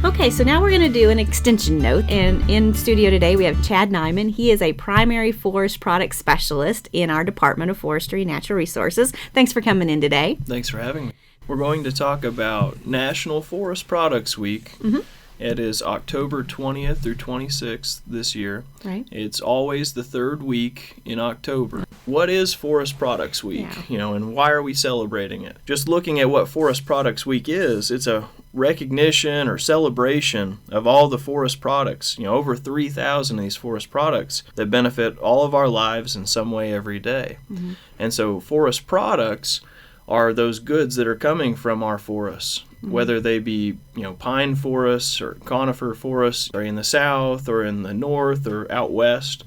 Okay, so now we're going to do an extension note. And in studio today, we have Chad Nyman. He is a primary forest product specialist in our Department of Forestry and Natural Resources. Thanks for coming in today. Thanks for having me. We're going to talk about National Forest Products Week. Mm-hmm. It is October 20th through 26th this year. Right. It's always the third week in October. What is Forest Products Week? Yeah. And why are we celebrating it? Just looking at what Forest Products Week is, it's a recognition or celebration of all the forest products, over 3,000 of these forest products that benefit all of our lives in some way every day. Mm-hmm. And so forest products are those goods that are coming from our forests, whether they be, pine forests or conifer forests, or in the south or in the north or out west,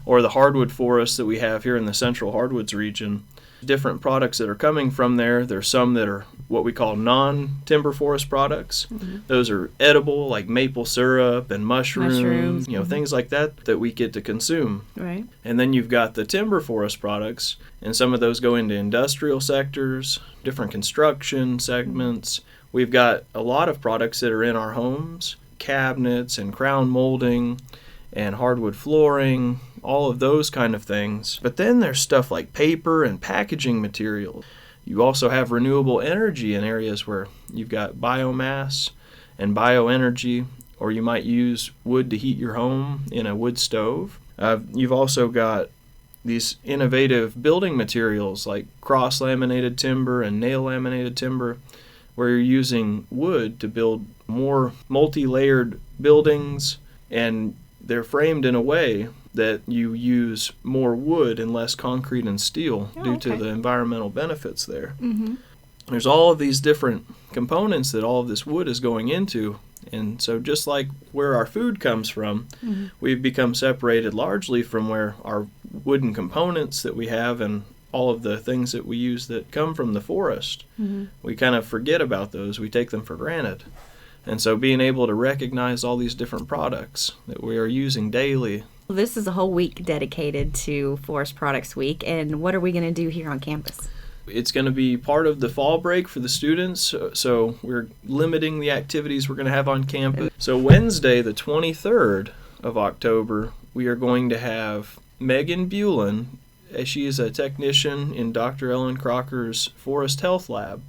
or the hardwood forests that we have here in the central hardwoods region. Different products that are coming from there. There's some that are what we call non-timber forest products. Those are edible, like maple syrup and mushrooms, things like that we get to consume. Right. And then you've got the timber forest products, and some of those go into industrial sectors, different construction segments. We've got a lot of products that are in our homes, cabinets and crown molding and hardwood flooring, all of those kind of things. But then there's stuff like paper and packaging material. You also have renewable energy in areas where you've got biomass and bioenergy, or you might use wood to heat your home in a wood stove. You've also got these innovative building materials like cross-laminated timber and nail-laminated timber, where you're using wood to build more multi-layered buildings, and they're framed in a way that you use more wood and less concrete and steel due to the environmental benefits there. Mm-hmm. There's all of these different components that all of this wood is going into, and so just like where our food comes from, we've become separated largely from where our wooden components that we have and all of the things that we use that come from the forest. We kind of forget about those. We take them for granted. And so being able to recognize all these different products that we are using daily. This is a whole week dedicated to Forest Products Week, and what are we going to do here on campus? It's going to be part of the fall break for the students, so we're limiting the activities we're going to have on campus. So Wednesday, the 23rd of October, we are going to have Megan Bulin. She is a technician in Dr. Ellen Crocker's Forest Health Lab.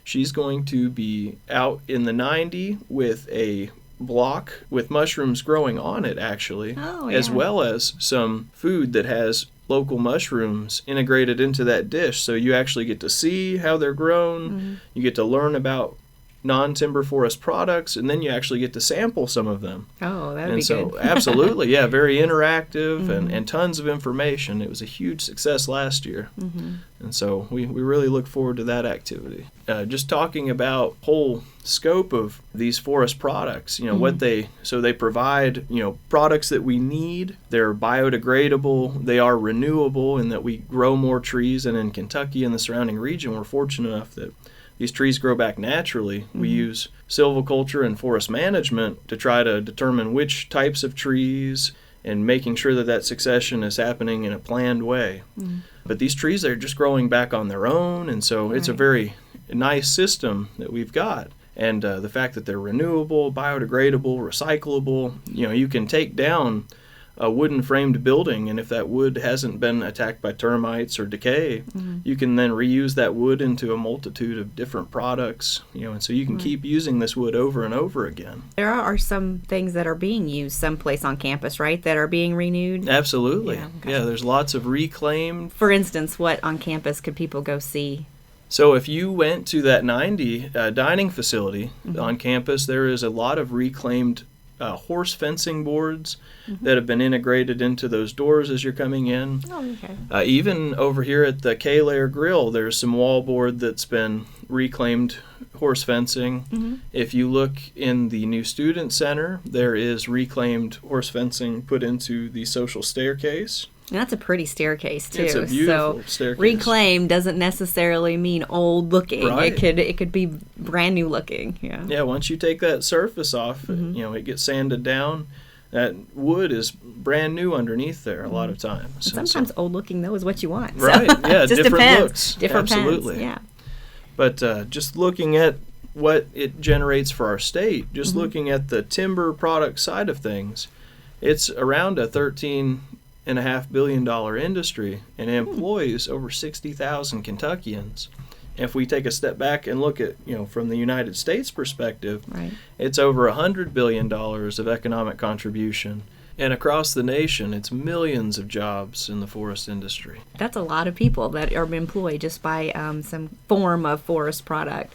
She's going to be out in the 90 with a block with mushrooms growing on it, actually, as well as some food that has local mushrooms integrated into that dish. So you actually get to see how they're grown. You get to learn about non-timber forest products, and then you actually get to sample some of them. Oh, that'd be good. good. Absolutely, yeah, very interactive and tons of information. It was a huge success last year. And so we really look forward to that activity. Just talking about whole scope of these forest products, what they provide, products that we need. They're biodegradable, they are renewable in that we grow more trees, and in Kentucky and the surrounding region, we're fortunate enough that these trees grow back naturally. We use silviculture and forest management to try to determine which types of trees and making sure that succession is happening in a planned way. But these trees are just growing back on their own, and so it's a very nice system that we've got. And the fact that they're renewable, biodegradable, recyclable, you can take down a wooden framed building, and if that wood hasn't been attacked by termites or decay, you can then reuse that wood into a multitude of different products, and so you can keep using this wood over and over again. There are some things that are being used someplace on campus, right, that are being renewed? Absolutely. Yeah, there's lots of reclaimed. For instance, what on campus could people go see? So if you went to that 90 dining facility on campus, there is a lot of reclaimed horse fencing boards that have been integrated into those doors as you're coming in. Oh, okay. Even over here at the K-Layer Grill, there's some wallboard that's been reclaimed horse fencing. If you look in the new student center, there is reclaimed horse fencing put into the social staircase. And that's a pretty staircase too. It's a beautiful staircase. Reclaimed doesn't necessarily mean old looking. Right. It could be brand new looking. Yeah. Yeah. Once you take that surface off, it gets sanded down. That wood is brand new underneath there a lot of times. And sometimes old looking though is what you want. Right. So yeah. it just different depends. looks. Different Absolutely. pens. Yeah. But just looking at what it generates for our state, just looking at the timber product side of things, it's around a $13.5 billion industry and employs over 60,000 Kentuckians. If we take a step back and look at, from the United States perspective, Right. it's over $100 billion of economic contribution. And across the nation, it's millions of jobs in the forest industry. That's a lot of people that are employed just by some form of forest product.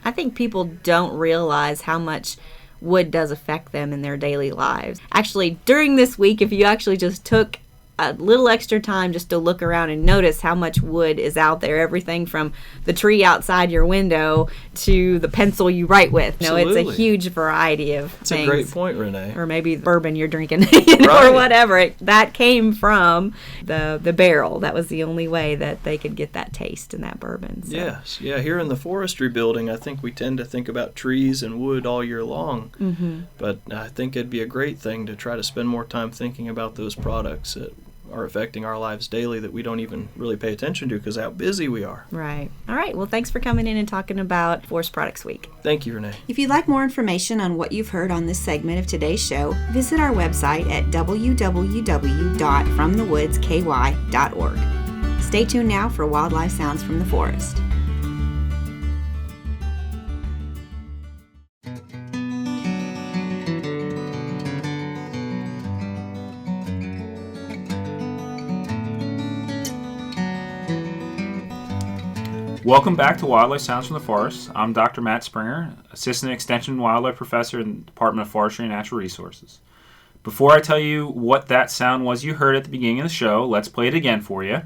I think people don't realize how much wood does affect them in their daily lives. Actually, during this week, if you actually just took a little extra time just to look around and notice how much wood is out there, everything from the tree outside your window to the pencil you write with. It's a Absolutely. huge variety of That's things. a great point, Renee. Or maybe the bourbon you're drinking, Right. or whatever. That came from the barrel. That was the only way that they could get that taste in that bourbon. So. Yes. Yeah, here in the forestry building, I think we tend to think about trees and wood all year long. Mm-hmm. But I think it'd be a great thing to try to spend more time thinking about those products that are affecting our lives daily that we don't even really pay attention to because how busy we are. Right. All right. Well, thanks for coming in and talking about Forest Products Week. Thank you, Renee. If you'd like more information on what you've heard on this segment of today's show, visit our website at www.fromthewoodsky.org. Stay tuned now for Wildlife Sounds from the Forest. Welcome back to Wildlife Sounds from the Forest. I'm Dr. Matt Springer, Assistant Extension Wildlife Professor in the Department of Forestry and Natural Resources. Before I tell you what that sound was you heard at the beginning of the show, let's play it again for you.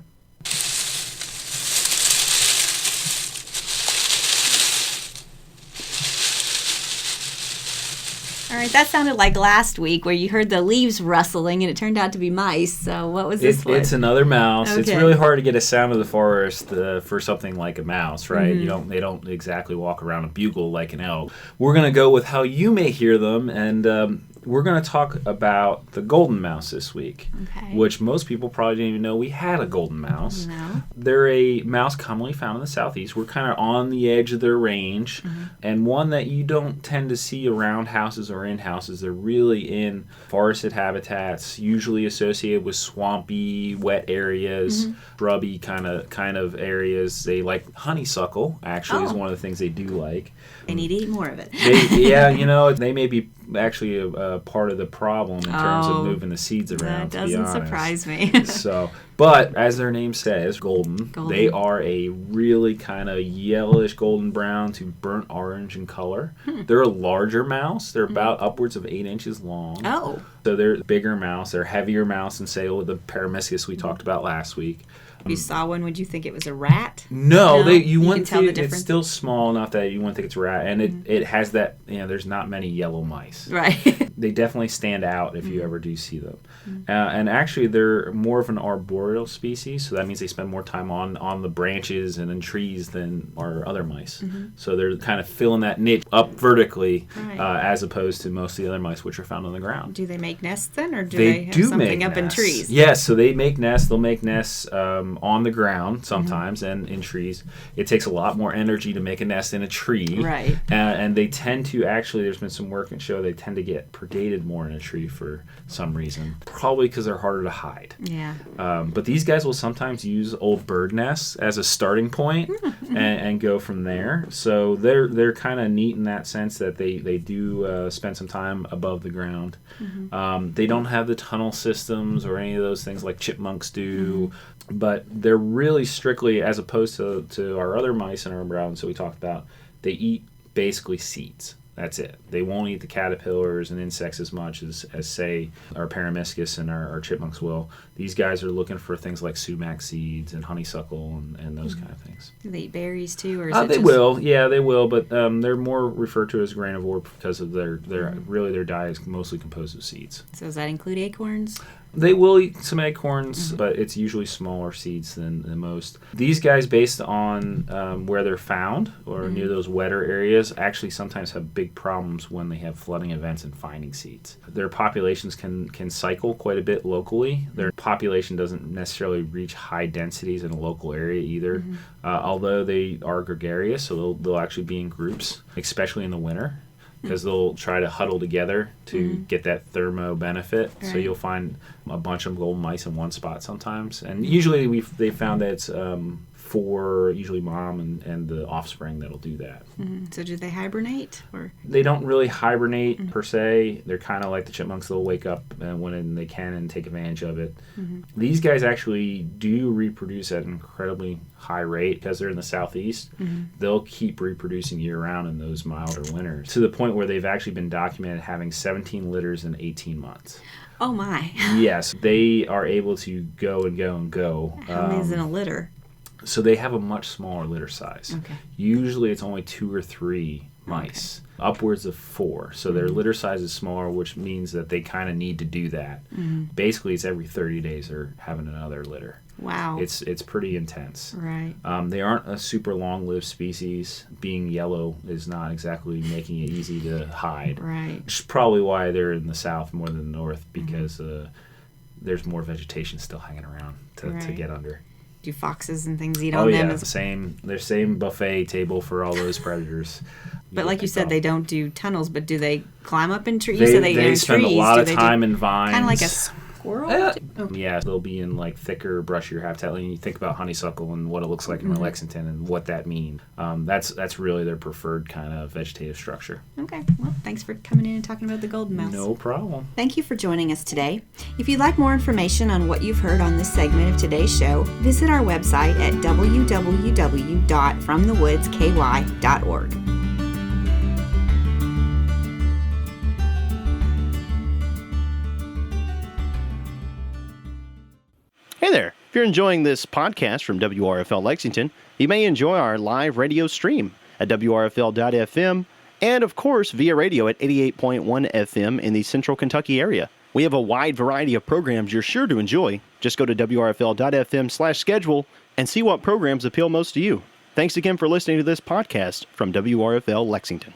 All right. That sounded like last week where you heard the leaves rustling and it turned out to be mice. So what was this one? It's another mouse. It's Okay. really hard to get a sound of the forest for something like a mouse, right? Mm-hmm. They don't exactly walk around and bugle like an elk. We're going to go with how you may hear them, and we're going to talk about the golden mouse this week, Okay. which most people probably didn't even know we had a golden mouse. No. They're a mouse commonly found in the southeast. We're kind of on the edge of their range, and one that you don't tend to see around houses or in houses. They're really in forested habitats, usually associated with swampy, wet areas, shrubby kind of areas. They like honeysuckle, actually, is Oh. one of the things they do like. I need to eat more of it. They may be actually a part of the problem in terms Oh, of moving the seeds around. That to be doesn't honest. surprise me. So, but as their name says, golden, they are a really kind of yellowish golden brown to burnt orange in color. They're a larger mouse. They're about upwards of 8 inches long. Oh. So they're a bigger mouse. They're a heavier mouse than, say, the Paramyscus we talked about last week. If you saw one, would you think it was a rat? No, No? you You wouldn't can tell the think it's difference? still small enough that you wouldn't think it's a rat, and it has that. There's not many yellow mice. Right. They definitely stand out if you ever do see them. And actually, they're more of an arboreal species, so that means they spend more time on the branches and in trees than our other mice. So they're kind of filling that niche up vertically, Right. as opposed to most of the other mice, which are found on the ground. Do they make nests then, or do they have do something make up nests. in trees? Yes, so they make nests. They'll make nests on the ground sometimes and in trees. It takes a lot more energy to make a nest in a tree. Right. And they tend to actually, there's been some work that show they tend to get predated more in a tree for some reason. Probably because they're harder to hide. Yeah. But these guys will sometimes use old bird nests as a starting point and go from there. So they're kind of neat in that sense that they do spend some time above the ground. They don't have the tunnel systems or any of those things like chipmunks do, but they're really strictly, as opposed to our other mice in our browns that we talked about, they eat basically seeds. That's it. They won't eat the caterpillars and insects as much as say, our Paramyscus and our chipmunks will. These guys are looking for things like sumac seeds and honeysuckle and those kind of things. Do they eat berries too, or is it They just... will. Yeah, they will, but they're more referred to as granivore because of their diet is mostly composed of seeds. So does that include acorns? They will eat some acorns, but it's usually smaller seeds than most. These guys, based on where they're found or near those wetter areas, actually sometimes have big problems when they have flooding events and finding seeds. Their populations can cycle quite a bit locally. Their population doesn't necessarily reach high densities in a local area either, although they are gregarious, so they'll actually be in groups, especially in the winter, because they'll try to huddle together to get that thermo benefit. Right. So you'll find a bunch of golden mice in one spot sometimes. And usually they found that it's for usually mom and the offspring that'll do that. So do they hibernate? Or They don't really hibernate per se. They're kind of like the chipmunks. They'll wake up when they can and take advantage of it. These guys actually do reproduce at an incredibly high rate because they're in the southeast. They'll keep reproducing year-round in those milder winters to the point where they've actually been documented having 17 litters in 18 months. oh my, Yes, they are able to go and go and go. how many's in a litter? So they have a much smaller litter size. Okay. Usually it's only 2 or 3 mice, upwards of 4. So their litter size is smaller, which means that they kind of need to do that. Basically, it's every 30 days they're having another litter. Wow. It's pretty intense. right. They aren't a super long-lived species. Being yellow is not exactly making it easy to hide. Right. Which is probably why they're in the south more than the north, because there's more vegetation still hanging around to Right. get under. Do foxes and things eat Oh on yeah, them? their same buffet table for all those predators. But like you said, they don't do tunnels. But do they climb up in trees? They, You said they eat in spend trees. a lot Do of they time in vines. kind of like a squirrel. Yeah, they'll be in like thicker, brushier habitat. And you think about honeysuckle and what it looks like in Lexington and what that means. That's really their preferred kind of vegetative structure. Okay. Well, thanks for coming in and talking about the golden mouse. No problem. Thank you for joining us today. If you'd like more information on what you've heard on this segment of today's show, visit our website at www.fromthewoodsky.org. Hey there. If you're enjoying this podcast from WRFL Lexington, you may enjoy our live radio stream at WRFL.FM and, of course, via radio at 88.1 FM in the Central Kentucky area. We have a wide variety of programs you're sure to enjoy. Just go to WRFL.FM/schedule and see what programs appeal most to you. Thanks again for listening to this podcast from WRFL Lexington.